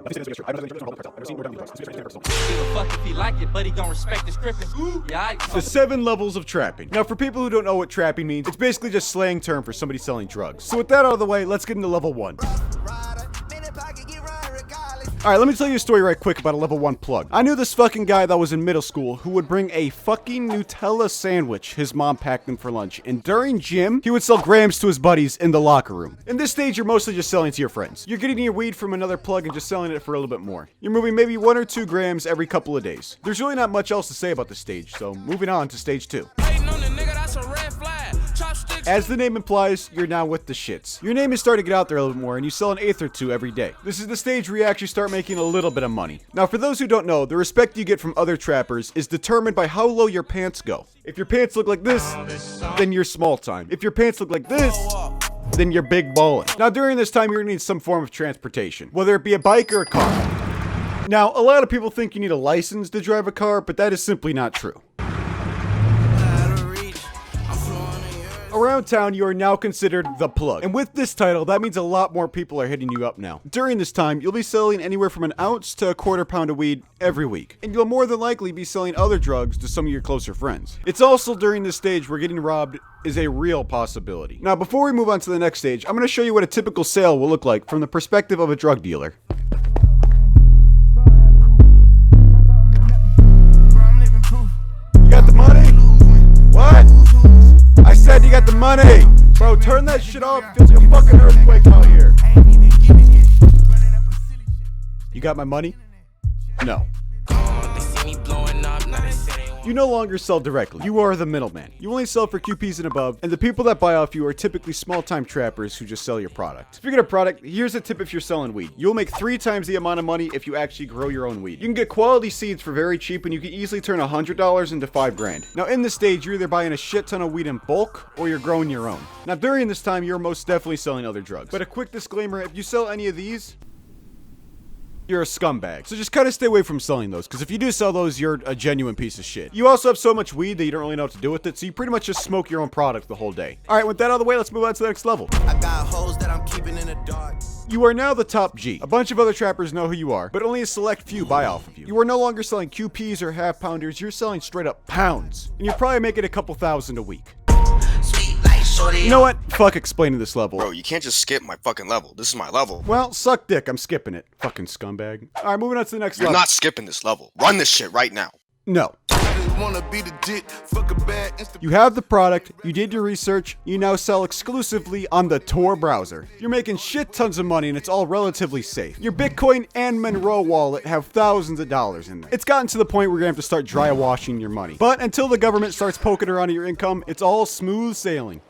Give a fuck if he like it, but he gon' respect the stripping. Yeah, The 7 levels of trapping. Now, for people who don't know what trapping means, it's basically just slang term for somebody selling drugs. So with that out of the way, let's get into level 1. Alright, let me tell you a story right quick about a level 1 plug. I knew this fucking guy that was in middle school who would bring a fucking Nutella sandwich his mom packed him for lunch, and during gym, he would sell grams to his buddies in the locker room. In this stage, you're mostly just selling to your friends. You're getting your weed from another plug and just selling it for a little bit more. You're moving maybe 1 or 2 grams every couple of days. There's really not much else to say about this stage, so moving on to stage 2. As the name implies, you're now with the shits. Your name is starting to get out there a little bit more, and you sell an eighth or 2 every day. This is the stage where you actually start making a little bit of money. Now, for those who don't know, the respect you get from other trappers is determined by how low your pants go. If your pants look like this, then you're small time. If your pants look like this, then you're big ballin'. Now, during this time, you're gonna need some form of transportation, whether it be a bike or a car. Now, a lot of people think you need a license to drive a car, but that is simply not true. Around town, you are now considered the plug. And with this title, that means a lot more people are hitting you up now. During this time, you'll be selling anywhere from an ounce to a quarter pound of weed every week. And you'll more than likely be selling other drugs to some of your closer friends. It's also during this stage where getting robbed is a real possibility. Now, before we move on to the next stage, I'm going to show you what a typical sale will look like from the perspective of a drug dealer. You got the money? What? I said you got the money! Bro, turn that shit off. Feels like a fucking earthquake out here. You got my money? No. You no longer sell directly. You are the middleman. You only sell for QPs and above, and the people that buy off you are typically small-time trappers who just sell your product. Speaking of product, here's a tip if you're selling weed. You'll make 3 times the amount of money if you actually grow your own weed. You can get quality seeds for very cheap, and you can easily turn $100 into $5 grand. Now, in this stage, you're either buying a shit ton of weed in bulk, or you're growing your own. Now, during this time, you're most definitely selling other drugs. But a quick disclaimer, if you sell any of these, you're a scumbag. So just kind of stay away from selling those, because if you do sell those, you're a genuine piece of shit. You also have so much weed that you don't really know what to do with it, so you pretty much just smoke your own product the whole day. Alright, with that out of the way, let's move on to the next level. I got hoes that I'm keeping in the dark. You are now the top G. A bunch of other trappers know who you are, but only a select few buy off of you. You are no longer selling QPs or half pounders, you're selling straight up pounds. And you're probably making a couple thousand a week. You know what? Fuck explaining this level. Bro, you can't just skip my fucking level. This is my level. Well, suck dick, I'm skipping it. Fucking scumbag. Alright, moving on to the next You're level. not skipping this level. Run this shit right now. No. You have the product, you did your research, you now sell exclusively on the Tor browser. You're making shit tons of money and it's all relatively safe. Your Bitcoin and Mon-ro wallet have thousands of dollars in there. It's gotten to the point where you're gonna have to start dry washing your money. But until the government starts poking around at your income, it's all smooth sailing.